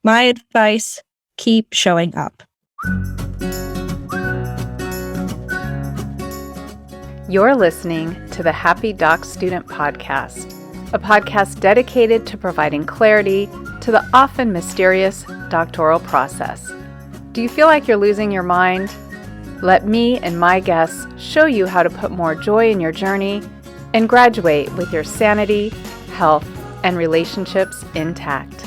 My advice, keep showing up. You're listening to the Happy Doc Student Podcast, a podcast dedicated to providing clarity to the often mysterious doctoral process. Do you feel like you're losing your mind? Let me and my guests show you how to put more joy in your journey and graduate with your sanity, health, and relationships intact.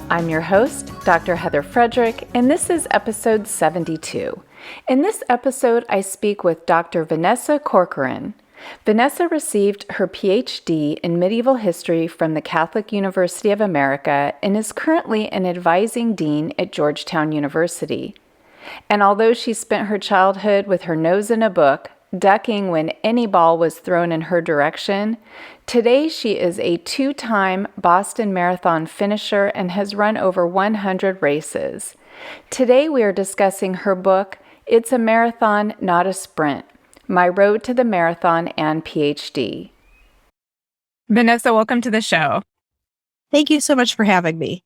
I'm your host, Dr. Heather Frederick, and this is episode 72. In this episode, I speak with Dr. Vanessa Corcoran. Vanessa received her Ph.D. in medieval history from the Catholic University of America and is currently an advising dean at Georgetown University. And although she spent her childhood with her nose in a book, ducking when any ball was thrown in her direction, today she is a 2-time Boston Marathon finisher and has run over 100 races. Today we are discussing her book, It's a Marathon, Not a Sprint, My Road to the Marathon and Ph.D. Vanessa, welcome to the show. Thank you so much for having me.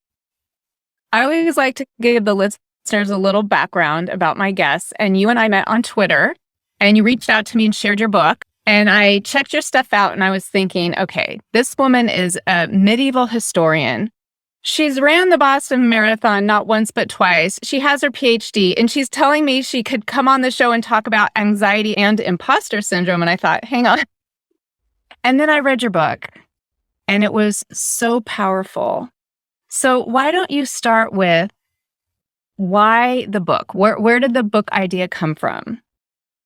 I always like to give the listeners a little background about my guests, and you and I met on Twitter, and you reached out to me and shared your book, and I checked your stuff out, and I was thinking, okay, this woman is a medieval historian. She's ran the Boston Marathon not once but twice. She has her PhD, and she's telling me she could come on the show and talk about anxiety and imposter syndrome. And I thought, hang on. And then I read your book, and it was so powerful. So why don't you start with why the book? Where did the book idea come from?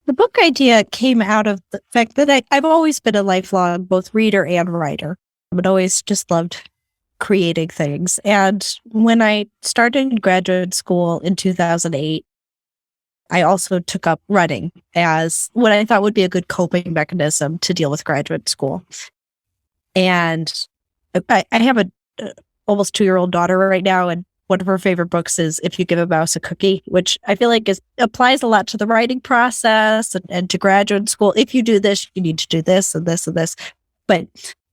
The book idea came out of the fact that I've always been a lifelong both reader and writer. I've always just loved creating things. And when I started graduate school in 2008, I also took up running as what I thought would be a good coping mechanism to deal with graduate school. And I have a almost 2-year-old daughter right now, and one of her favorite books is If You Give a Mouse a Cookie, which I feel like applies a lot to the writing process and to graduate school. If you do this, you need to do this and this and this. But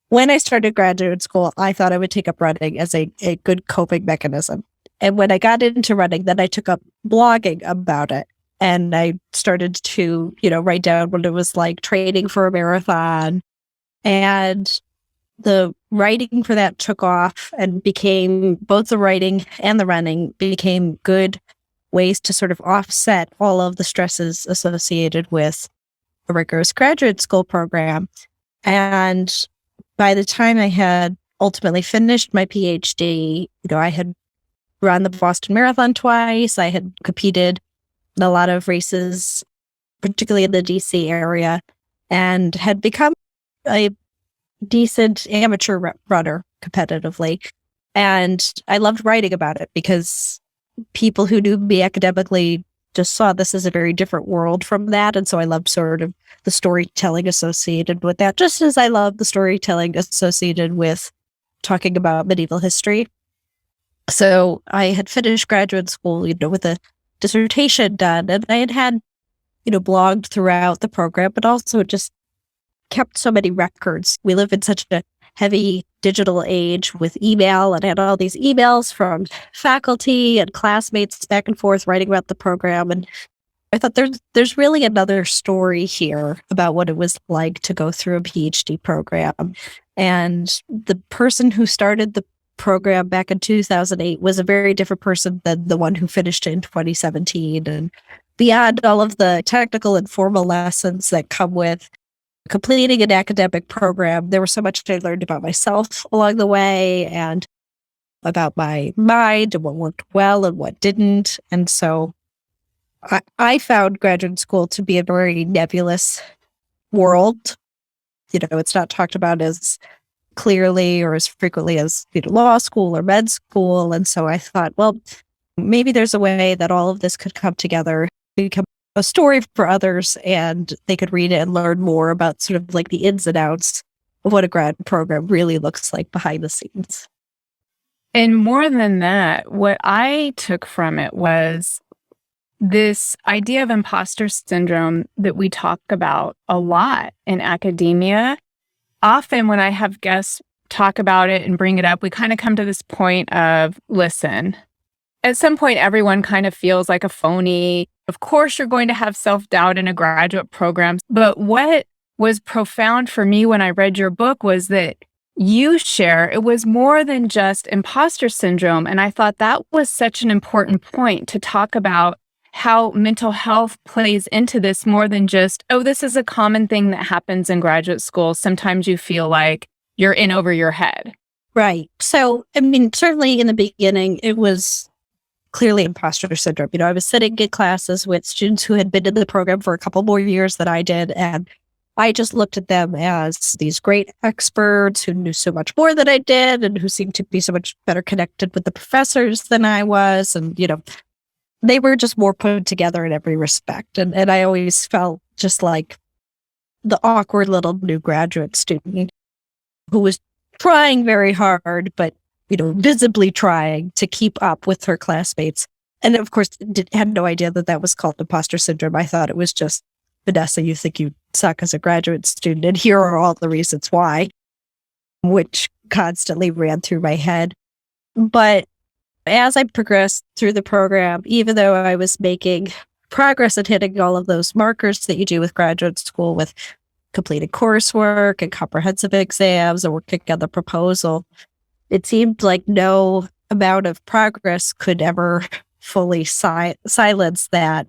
when I started graduate school, I thought I would take up running as a good coping mechanism. And when I got into running, then I took up blogging about it. And I started to, write down what it was like training for a marathon. And the writing for that took off and became, both the writing and the running became good ways to sort of offset all of the stresses associated with a rigorous graduate school program. And by the time I had ultimately finished my PhD, I had run the Boston Marathon twice. I had competed in a lot of races, particularly in the DC area, and had become a decent amateur runner competitively. And I loved writing about it because people who knew me academically just saw this as a very different world from that. And so I loved sort of the storytelling associated with that, just as I love the storytelling associated with talking about medieval history. So I had finished graduate school, with a dissertation done, and I had blogged throughout the program, but also just kept so many records. We live in such a heavy digital age with email, and I had all these emails from faculty and classmates back and forth writing about the program. And I thought there's really another story here about what it was like to go through a PhD program. And the person who started the program back in 2008 was a very different person than the one who finished it in 2017. And beyond all of the technical and formal lessons that come with completing an academic program, there was so much I learned about myself along the way and about my mind and what worked well and what didn't. And so I found graduate school to be a very nebulous world. It's not talked about as clearly or as frequently as law school or med school. And so I thought, well, maybe there's a way that all of this could come together, become a story for others, and they could read it and learn more about sort of like the ins and outs of what a grad program really looks like behind the scenes. And more than that, what I took from it was this idea of imposter syndrome that we talk about a lot in academia. Often when I have guests talk about it and bring it up, we kind of come to this point of, listen, at some point, everyone kind of feels like a phony. Of course, you're going to have self-doubt in a graduate program. But what was profound for me when I read your book was that you share it was more than just imposter syndrome. And I thought that was such an important point to talk about how mental health plays into this more than just, oh, this is a common thing that happens in graduate school. Sometimes you feel like you're in over your head. Right. So, I mean, certainly in the beginning, it was clearly imposter syndrome. I was sitting in classes with students who had been in the program for a couple more years than I did. And I just looked at them as these great experts who knew so much more than I did and who seemed to be so much better connected with the professors than I was. And, they were just more put together in every respect. And I always felt just like the awkward little new graduate student who was trying very hard, but, visibly trying to keep up with her classmates. And of course, had no idea that was called imposter syndrome. I thought it was just, Vanessa, you think you suck as a graduate student, and here are all the reasons why, which constantly ran through my head. But as I progressed through the program, even though I was making progress at hitting all of those markers that you do with graduate school with completed coursework and comprehensive exams and working on the proposal, it seemed like no amount of progress could ever fully silence that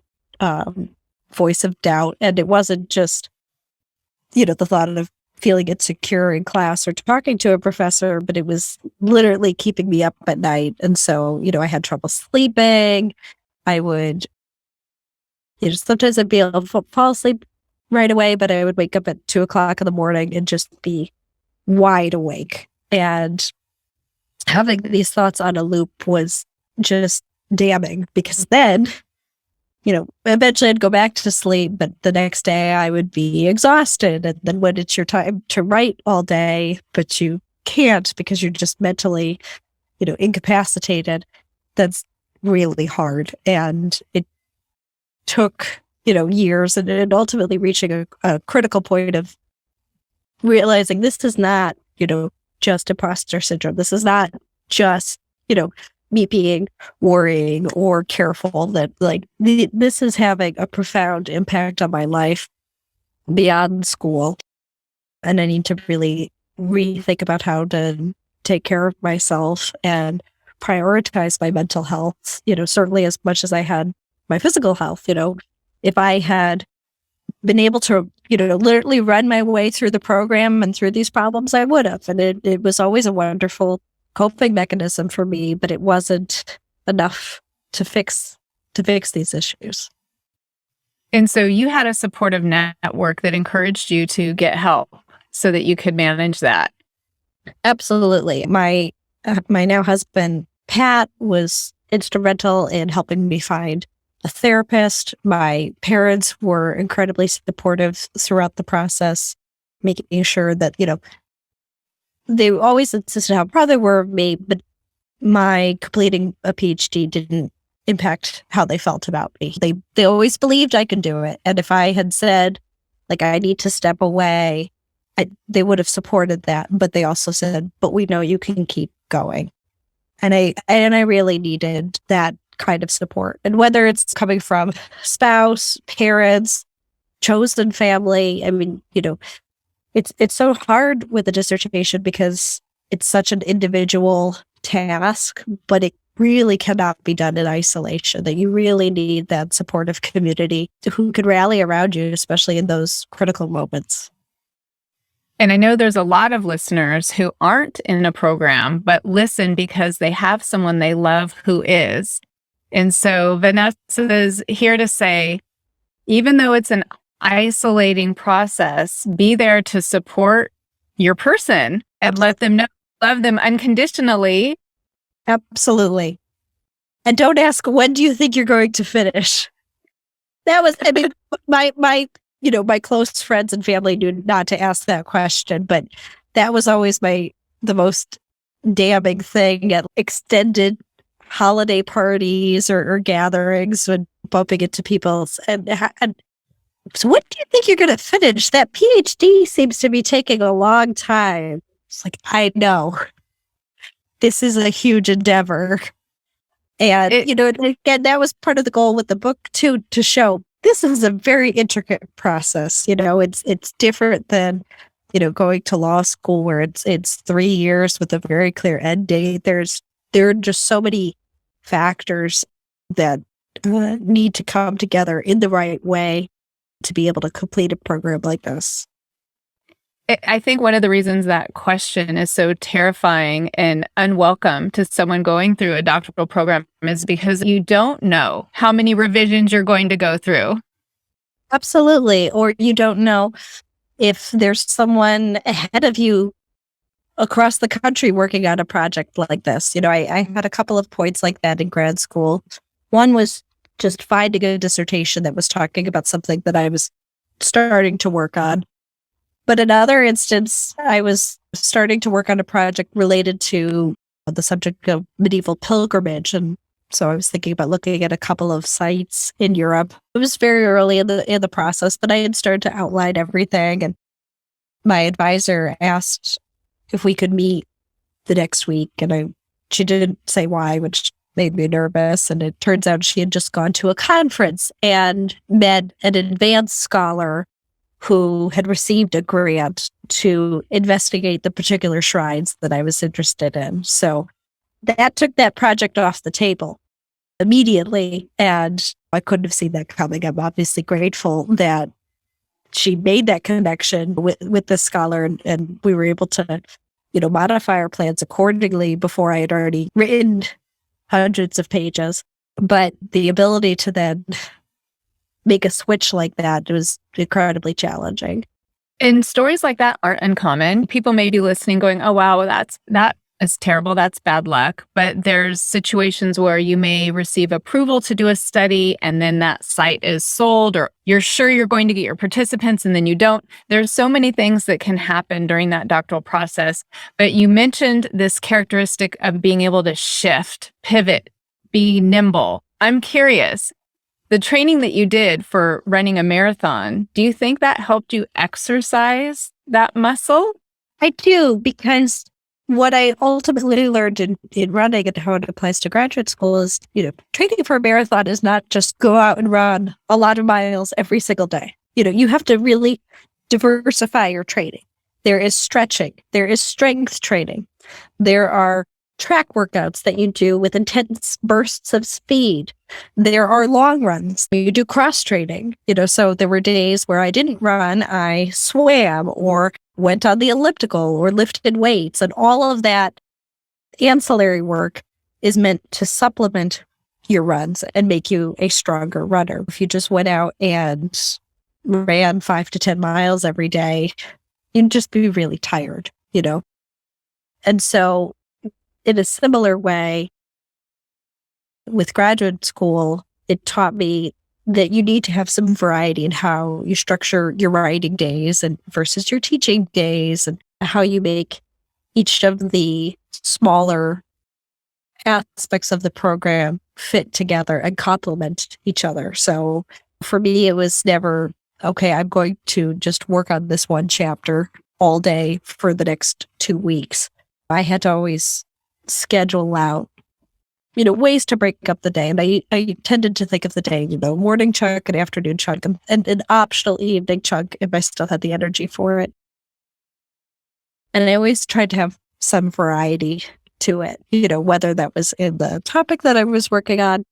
voice of doubt. And it wasn't just, the thought of feeling insecure in class or talking to a professor, but it was literally keeping me up at night. And so, I had trouble sleeping. I would, sometimes I'd be able to fall asleep right away, but I would wake up at 2:00 in the morning and just be wide awake. And having these thoughts on a loop was just damning, because then, eventually I'd go back to sleep, but the next day I would be exhausted. And then when it's your time to write all day, but you can't because you're just mentally, incapacitated, that's really hard. And it took, years, and ultimately reaching a critical point of realizing this is not, just imposter syndrome. This is not just, me being worrying or careful, that this is having a profound impact on my life beyond school. And I need to really rethink about how to take care of myself and prioritize my mental health, certainly as much as I had my physical health. If I had been able to, literally run my way through the program and through these problems, I would have. And it was always a wonderful coping mechanism for me, but it wasn't enough to fix these issues. And so you had a supportive network that encouraged you to get help so that you could manage that. Absolutely. My now husband, Pat, was instrumental in helping me find a therapist. My parents were incredibly supportive throughout the process, making sure that, they always insisted how proud they were of me, but my completing a PhD didn't impact how they felt about me. They always believed I could do it. And if I had said, I need to step away, they would have supported that. But they also said, but we know you can keep going. And I really needed that kind of support. And whether it's coming from spouse, parents, chosen family, I mean, it's so hard with a dissertation because it's such an individual task, but it really cannot be done in isolation, that you really need that supportive community who can rally around you, especially in those critical moments. And I know there's a lot of listeners who aren't in a program, but listen because they have someone they love who is. And so Vanessa is here to say, even though it's an isolating process, be there to support your person and let them know you love them unconditionally. Absolutely. And don't ask, when do you think you're going to finish? That was, my close friends and family knew not to ask that question, but that was always the most damning thing at extended holiday parties or gatherings, when bumping into people. And so when do you think you're going to finish? That PhD seems to be taking a long time. It's I know. This is a huge endeavor. And, again, that was part of the goal with the book too, to show this is a very intricate process. It's different than, going to law school where it's 3 years with a very clear end date. There are just so many factors that need to come together in the right way to be able to complete a program like this. I think one of the reasons that question is so terrifying and unwelcome to someone going through a doctoral program is because you don't know how many revisions you're going to go through. Absolutely. Or you don't know if there's someone ahead of you across the country working on a project like this. I had a couple of points like that in grad school. One was just finding a dissertation that was talking about something that I was starting to work on. But another instance, I was starting to work on a project related to the subject of medieval pilgrimage. And so I was thinking about looking at a couple of sites in Europe. It was very early in the process, but I had started to outline everything. And my advisor asked if we could meet the next week. And she didn't say why, which made me nervous. And it turns out she had just gone to a conference and met an advanced scholar who had received a grant to investigate the particular shrines that I was interested in. So that took that project off the table immediately, and I couldn't have seen that coming. I'm obviously grateful that she made that connection with the scholar, and we were able to, modify our plans accordingly before I had already written hundreds of pages. But the ability to then make a switch like that was incredibly challenging. And stories like that aren't uncommon. People may be listening going, oh, wow, that is terrible. That's bad luck. But there's situations where you may receive approval to do a study and then that site is sold, or you're sure you're going to get your participants and then you don't. There's so many things that can happen during that doctoral process. But you mentioned this characteristic of being able to shift, pivot, be nimble. I'm curious. The training that you did for running a marathon, do you think that helped you exercise that muscle? I do, because what I ultimately learned in running and how it applies to graduate school is, training for a marathon is not just go out and run a lot of miles every single day. You have to really diversify your training. There is stretching. There is strength training. There are track workouts that you do with intense bursts of speed. There are long runs. You do cross training, so there were days where I didn't run, I swam or went on the elliptical or lifted weights, and all of that ancillary work is meant to supplement your runs and make you a stronger runner. If you just went out and ran 5 to 10 miles every day, you'd just be really tired, And so in a similar way, with graduate school, it taught me that you need to have some variety in how you structure your writing days and versus your teaching days, and how you make each of the smaller aspects of the program fit together and complement each other. So for me, it was never, okay, I'm going to just work on this one chapter all day for the next 2 weeks. I had to always schedule out, ways to break up the day. And I tended to think of the day, morning chunk, an afternoon chunk, and an optional evening chunk if I still had the energy for it. And I always tried to have some variety to it, whether that was in the topic that I was working on,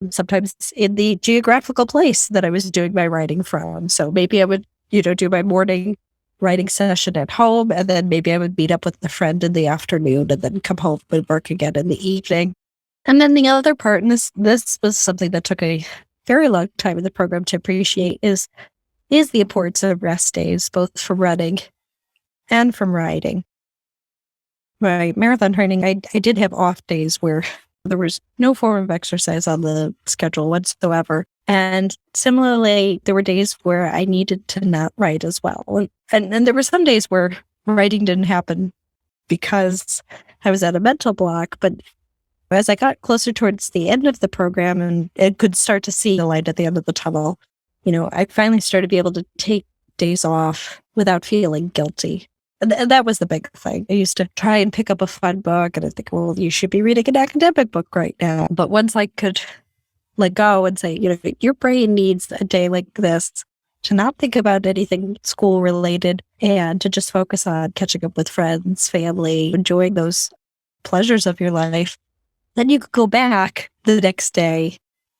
sometimes in the geographical place that I was doing my writing from. So maybe I would, do my morning writing session at home, and then maybe I would meet up with a friend in the afternoon and then come home and work again in the evening. And then the other part, and this was something that took a very long time in the program to appreciate, is the importance of rest days, both from running and from writing. My marathon training, I did have off days where there was no form of exercise on the schedule whatsoever. And similarly, there were days where I needed to not write as well. And there were some days where writing didn't happen because I was at a mental block. But as I got closer towards the end of the program and could start to see the light at the end of the tunnel, I finally started to be able to take days off without feeling guilty. And that was the big thing. I used to try and pick up a fun book and I think, well, you should be reading an academic book right now. But once I could let go and say, your brain needs a day like this to not think about anything school related and to just focus on catching up with friends, family, enjoying those pleasures of your life. Then you could go back the next day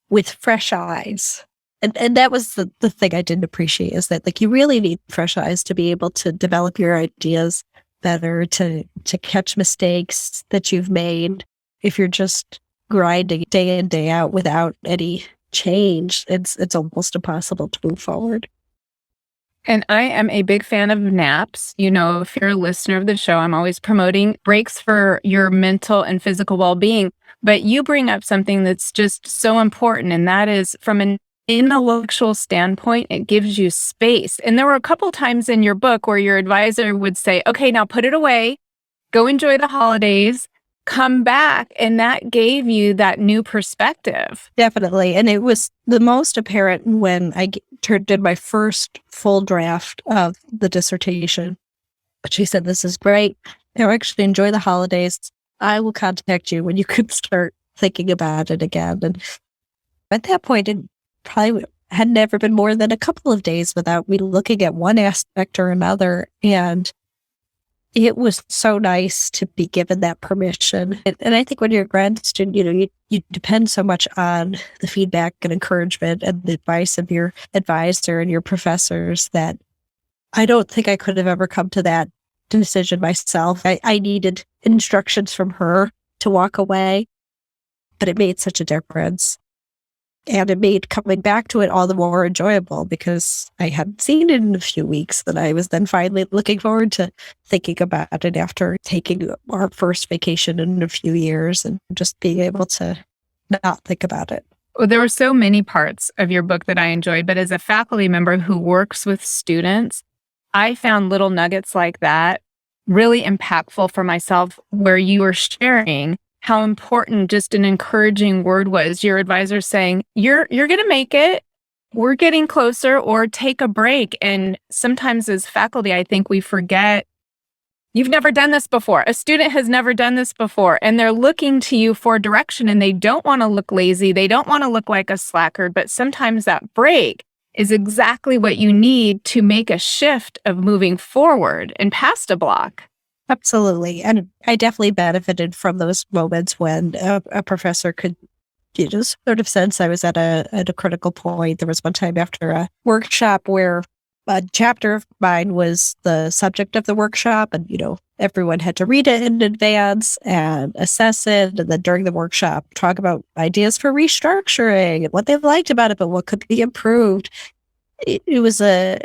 with fresh eyes. And that was the thing I didn't appreciate, is that like you really need fresh eyes to be able to develop your ideas better, to catch mistakes that you've made. If you're just grinding day in, day out without any change, it's almost impossible to move forward. And I am a big fan of naps. If you're a listener of the show, I'm always promoting breaks for your mental and physical well-being. But you bring up something that's just so important, and that is from an intellectual standpoint, it gives you space. And there were a couple times in your book where your advisor would say, okay, now put it away, go enjoy the holidays, come back. And that gave you that new perspective. Definitely. And it was the most apparent when I did my first full draft of the dissertation. But she said, this is great. Now actually enjoy the holidays. I will contact you when you could start thinking about it again. And at that point, it probably had never been more than a couple of days without me looking at one aspect or another. And it was so nice to be given that permission. And I think when you're a grad student, you depend so much on the feedback and encouragement and the advice of your advisor and your professors that I don't think I could have ever come to that decision myself. I needed instructions from her to walk away, but it made such a difference. And it made coming back to it all the more enjoyable because I hadn't seen it in a few weeks. And I was then finally looking forward to thinking about it after taking our first vacation in a few years and just being able to not think about it. Well, there were so many parts of your book that I enjoyed, but as a faculty member who works with students, I found little nuggets like that really impactful for myself, where you were sharing how important just an encouraging word was. Your advisor saying, you're going to make it. We're getting closer, or take a break. And sometimes as faculty, I think we forget, you've never done this before. A student has never done this before, and they're looking to you for direction, and they don't want to look lazy. They don't want to look like a slacker, but sometimes that break is exactly what you need to make a shift of moving forward and past a block. Absolutely. And I definitely benefited from those moments when a professor could just sort of sense I was at a critical point. There was one time after a workshop where a chapter of mine was the subject of the workshop, and, everyone had to read it in advance and assess it. And then during the workshop, talk about ideas for restructuring and what they liked about it, but what could be improved. It was a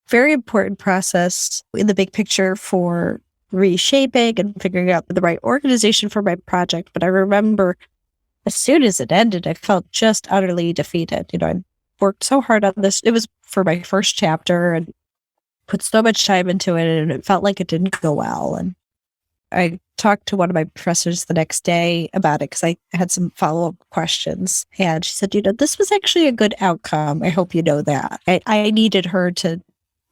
very important process in the big picture for reshaping and figuring out the right organization for my project. But I remember as soon as it ended, I felt just utterly defeated. I worked so hard on this. It was for my first chapter and put so much time into it, and it felt like it didn't go well. And I talked to one of my professors the next day about it because I had some follow-up questions. And she said, this was actually a good outcome. I hope you know that. I needed her to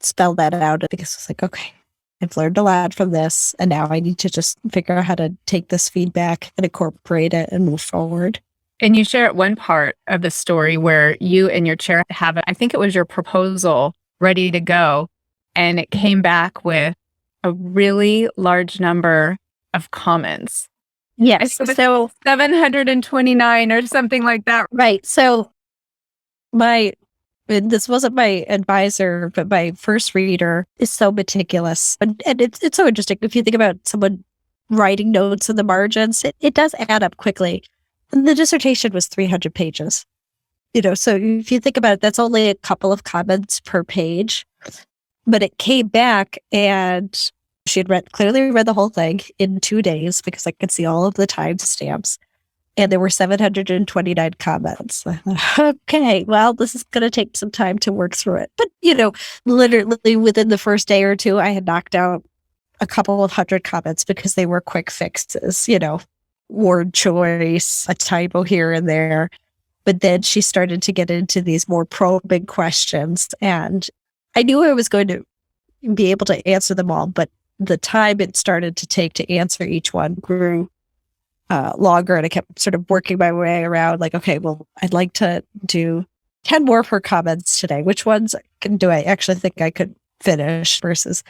spell that out because I was like, okay, I've learned a lot from this, and now I need to just figure out how to take this feedback and incorporate it and move forward. And you share one part of the story where you and your chair have, I think it was your proposal ready to go, and it came back with a really large number of comments. Yes. So 729 or something like that. Right. So this wasn't my advisor, but my first reader is so meticulous. And it's so interesting. If you think about someone writing notes in the margins, it does add up quickly. And the dissertation was 300 pages. So if you think about it, that's only a couple of comments per page. But it came back and she had clearly read the whole thing in 2 days because I could see all of the timestamps. And there were 729 comments. Okay, well, this is going to take some time to work through it. But, literally within the first day or two, I had knocked out a couple of hundred comments because they were quick fixes, word choice, a typo here and there. But then she started to get into these more probing questions. And I knew I was going to be able to answer them all, but the time it started to take to answer each one grew longer. And I kept sort of working my way around like, okay, well, I'd like to do 10 more for comments today. Which ones do I actually think I could finish versus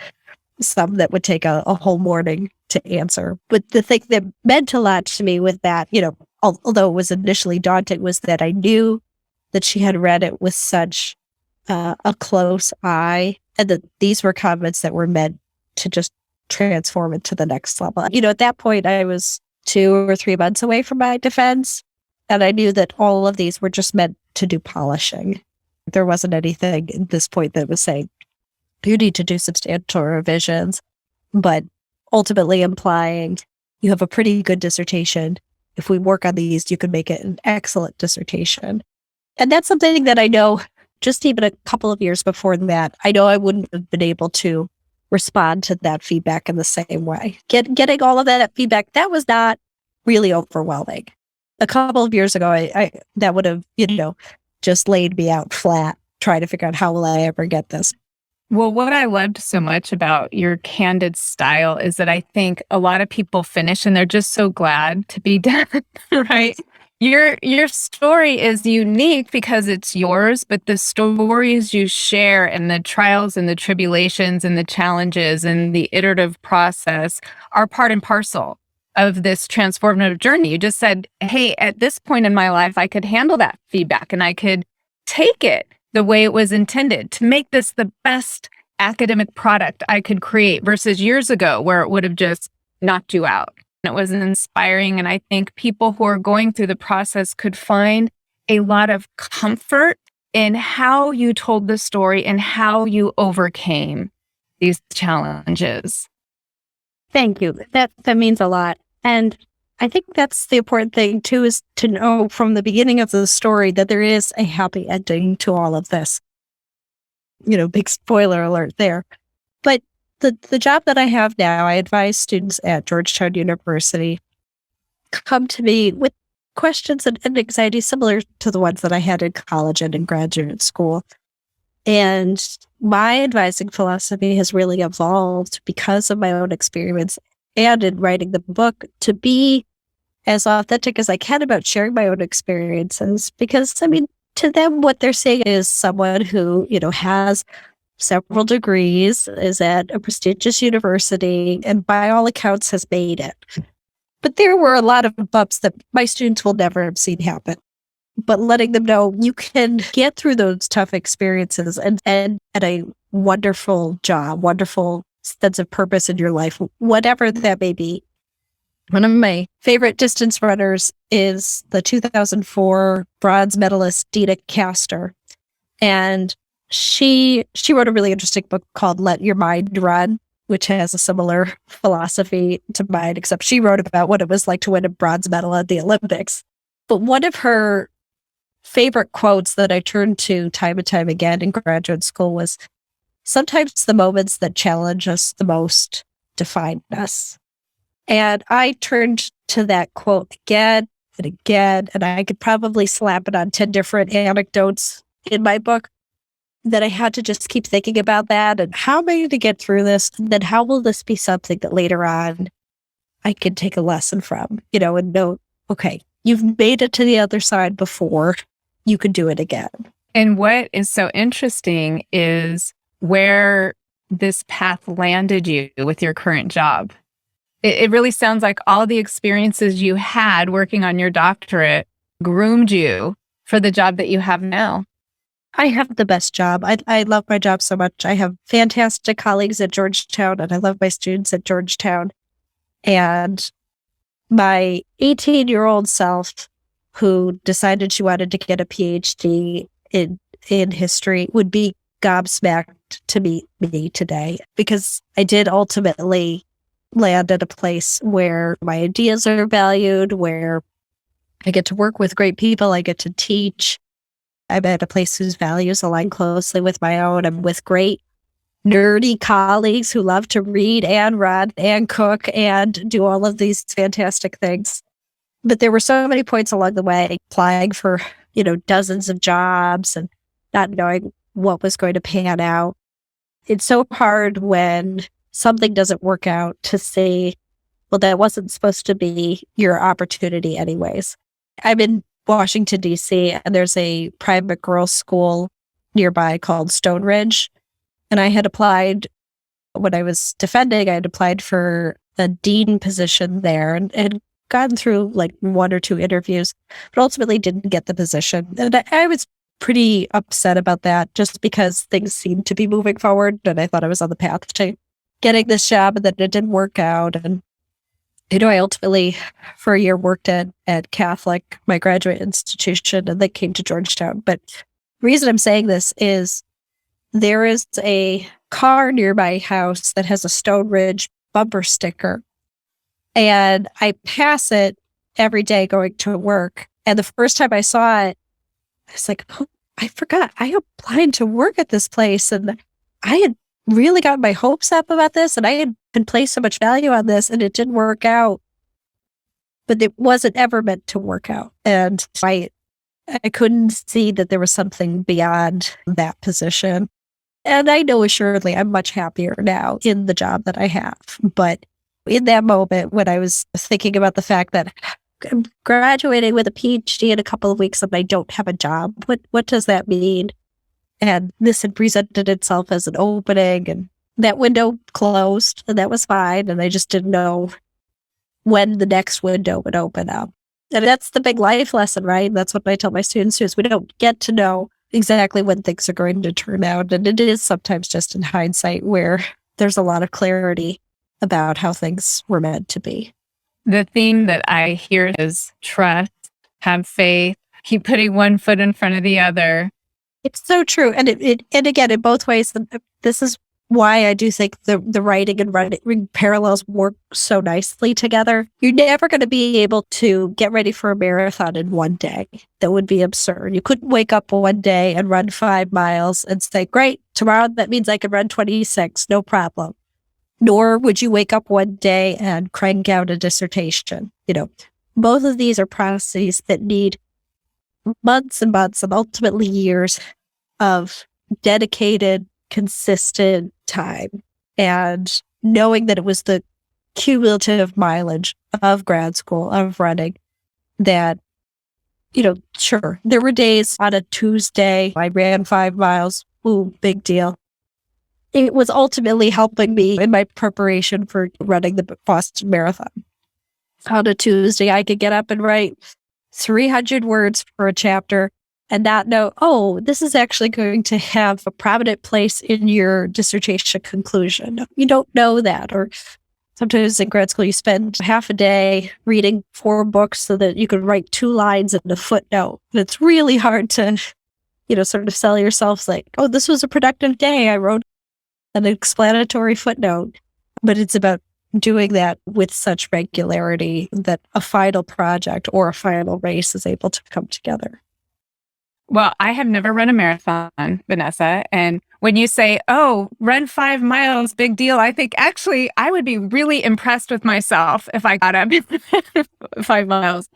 some that would take a whole morning to answer. But the thing that meant a lot to me with that, although it was initially daunting, was that I knew that she had read it with such a close eye, and that these were comments that were meant to just transform it to the next level. At that point, I was 2 or 3 months away from my defense, and I knew that all of these were just meant to do polishing. There wasn't anything at this point that was saying, you need to do substantial revisions, but ultimately implying you have a pretty good dissertation. If we work on these, you can make it an excellent dissertation. And that's something that I know just even a couple of years before that, I know I wouldn't have been able to respond to that feedback in the same way. Getting all of that feedback, that was not really overwhelming. A couple of years ago, I that would have, just laid me out flat, trying to figure out how will I ever get this. Well, what I loved so much about your candid style is that I think a lot of people finish and they're just so glad to be done, right? Your story is unique because it's yours, but the stories you share and the trials and the tribulations and the challenges and the iterative process are part and parcel of this transformative journey. You just said, hey, at this point in my life, I could handle that feedback and I could take it the way it was intended to make this the best academic product I could create versus years ago where it would have just knocked you out. It was inspiring. And I think people who are going through the process could find a lot of comfort in how you told the story and how you overcame these challenges. Thank you. That means a lot. And I think that's the important thing too, is to know from the beginning of the story that there is a happy ending to all of this. Big spoiler alert there. But the job that I have now, I advise students at Georgetown University come to me with questions and anxiety similar to the ones that I had in college and in graduate school. And my advising philosophy has really evolved because of my own experience and in writing the book to be as authentic as I can about sharing my own experiences. Because, to them, what they're saying is someone who, has several degrees, is at a prestigious university, and by all accounts has made it. But there were a lot of bumps that my students will never have seen happen. But letting them know you can get through those tough experiences and at a wonderful job, wonderful sense of purpose in your life, whatever that may be. One of my favorite distance runners is the 2004 bronze medalist Dina Castor. And she wrote a really interesting book called Let Your Mind Run, which has a similar philosophy to mine, except she wrote about what it was like to win a bronze medal at the Olympics. But one of her favorite quotes that I turned to time and time again in graduate school was, sometimes the moments that challenge us the most define us. And I turned to that quote again and again, and I could probably slap it on 10 different anecdotes in my book, that I had to just keep thinking about that and how am I going to get through this? And then how will this be something that later on I can take a lesson from, and know, okay, you've made it to the other side before, you can do it again. And what is so interesting is where this path landed you with your current job. It really sounds like all the experiences you had working on your doctorate groomed you for the job that you have now. I have the best job. I love my job so much. I have fantastic colleagues at Georgetown, and I love my students at Georgetown. And my 18-year-old self, who decided she wanted to get a PhD in history, would be gobsmacked to meet me today, because I did ultimately land at a place where my ideas are valued, where I get to work with great people, I get to teach. I'm at a place whose values align closely with my own. I'm with great nerdy colleagues who love to read and run and cook and do all of these fantastic things. But there were so many points along the way, applying for, dozens of jobs and not knowing what was going to pan out. It's so hard when something doesn't work out to say, well, that wasn't supposed to be your opportunity anyways. I'm in Washington, D.C., and there's a private girls' school nearby called Stone Ridge. And I had applied, when I was defending, I had applied for the dean position there and had gotten through like 1 or 2 interviews, but ultimately didn't get the position. And I was pretty upset about that just because things seemed to be moving forward. And I thought I was on the path to getting this job, and then it didn't work out. And I ultimately, for a year, worked at Catholic, my graduate institution, and then came to Georgetown. But the reason I'm saying this is there is a car near my house that has a Stone Ridge bumper sticker. And I pass it every day going to work. And the first time I saw it, I was like, oh, I forgot. I applied to work at this place. And I had really got my hopes up about this. And I had been placed so much value on this, and it didn't work out. But it wasn't ever meant to work out. And I couldn't see that there was something beyond that position. And I know assuredly I'm much happier now in the job that I have. But in that moment, when I was thinking about the fact that I'm graduating with a PhD in a couple of weeks and I don't have a job, what does that mean? And this had presented itself as an opening, and that window closed, and that was fine. And I just didn't know when the next window would open up. And that's the big life lesson, right? That's what I tell my students too, is we don't get to know exactly when things are going to turn out. And it is sometimes just in hindsight where there's a lot of clarity about how things were meant to be. The theme that I hear is trust, have faith, keep putting one foot in front of the other. It's so true. And and again, in both ways, this is why I do think the writing and running parallels work so nicely together. You're never going to be able to get ready for a marathon in one day. That would be absurd. You couldn't wake up one day and run 5 miles and say, great, tomorrow that means I can run 26, no problem. Nor would you wake up one day and crank out a dissertation. Both of these are processes that need months and months and ultimately years of dedicated, consistent time, and knowing that it was the cumulative mileage of grad school, of running, that, sure, there were days on a Tuesday I ran 5 miles. Ooh, big deal. It was ultimately helping me in my preparation for running the Boston Marathon. On a Tuesday, I could get up and write 300 words for a chapter and not know, oh, this is actually going to have a prominent place in your dissertation conclusion. You don't know that. Or sometimes in grad school, you spend half a day reading 4 books so that you can write 2 lines in a footnote. And it's really hard to, sort of sell yourself like, oh, this was a productive day. I wrote an explanatory footnote. But it's about doing that with such regularity that a final project or a final race is able to come together. Well, I have never run a marathon, Vanessa. And when you say, oh, run 5 miles, big deal, I think actually I would be really impressed with myself if I got up 5 miles.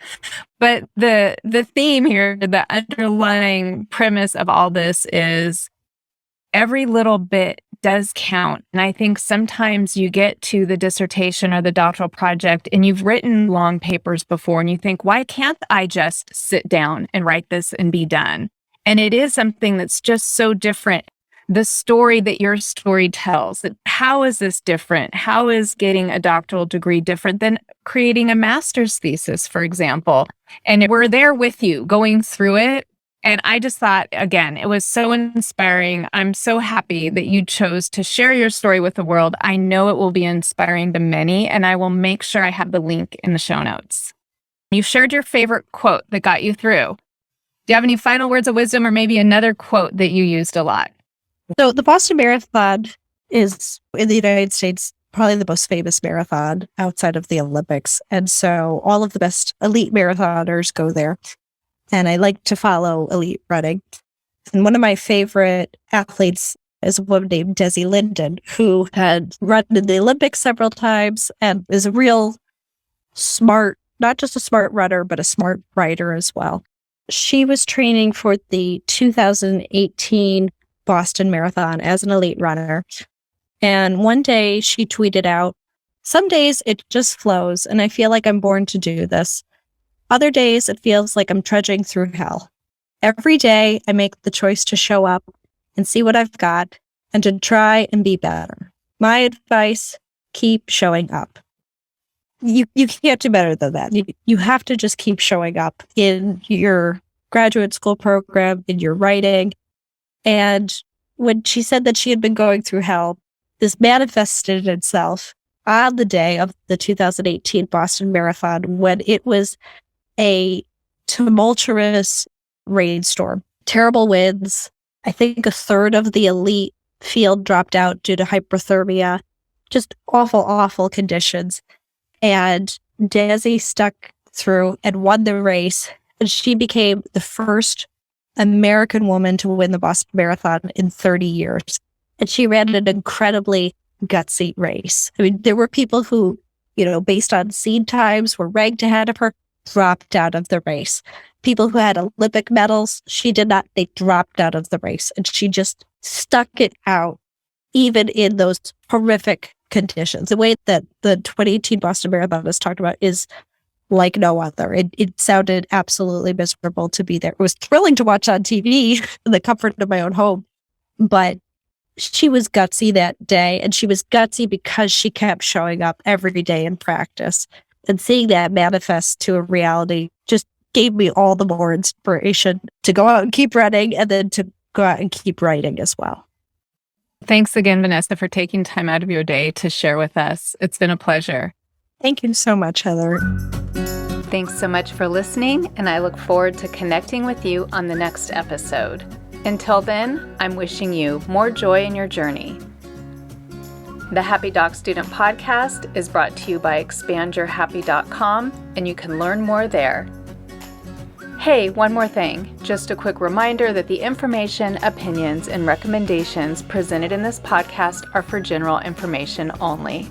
But the theme here, the underlying premise of all this is every little bit does count. And I think sometimes you get to the dissertation or the doctoral project and you've written long papers before and you think, why can't I just sit down and write this and be done? And it is something that's just so different. The story that your story tells, how is this different? How is getting a doctoral degree different than creating a master's thesis, for example? And we're there with you going through it. And I just thought, again, it was so inspiring. I'm so happy that you chose to share your story with the world. I know it will be inspiring to many, and I will make sure I have the link in the show notes. You shared your favorite quote that got you through. Do you have any final words of wisdom or maybe another quote that you used a lot? So the Boston Marathon is, in the United States, probably the most famous marathon outside of the Olympics. And so all of the best elite marathoners go there. And I like to follow elite running. And one of my favorite athletes is a woman named Desi Linden, who had run in the Olympics several times and is a real smart, not just a smart runner, but a smart writer as well. She was training for the 2018 Boston Marathon as an elite runner. And one day she tweeted out, "Some days it just flows and I feel like I'm born to do this. Other days it feels like I'm trudging through hell. Every day I make the choice to show up and see what I've got and to try and be better. My advice, keep showing up." You can't do better than that. You have to just keep showing up in your graduate school program, in your writing. And when she said that she had been going through hell, this manifested itself on the day of the 2018 Boston Marathon when it was a tumultuous rainstorm, terrible winds. I think a third of the elite field dropped out due to hypothermia, just awful, awful conditions. And Desi stuck through and won the race. And she became the first American woman to win the Boston Marathon in 30 years. And she ran an incredibly gutsy race. I mean, there were people who, based on seed times, were ranked ahead of her, dropped out of the race. People who had Olympic medals, she did not, they dropped out of the race. And she just stuck it out, even in those horrific conditions. The way that the 2018 Boston Marathon was talked about is like no other. It sounded absolutely miserable to be there. It was thrilling to watch on TV in the comfort of my own home, but she was gutsy that day, and she was gutsy because she kept showing up every day in practice, and seeing that manifest to a reality just gave me all the more inspiration to go out and keep running, and then to go out and keep writing as well. Thanks again, Vanessa, for taking time out of your day to share with us. It's been a pleasure. Thank you so much, Heather. Thanks so much for listening, and I look forward to connecting with you on the next episode. Until then, I'm wishing you more joy in your journey. The Happy Doc Student Podcast is brought to you by expandyourhappy.com, and you can learn more there. Hey, one more thing. Just a quick reminder that the information, opinions, and recommendations presented in this podcast are for general information only.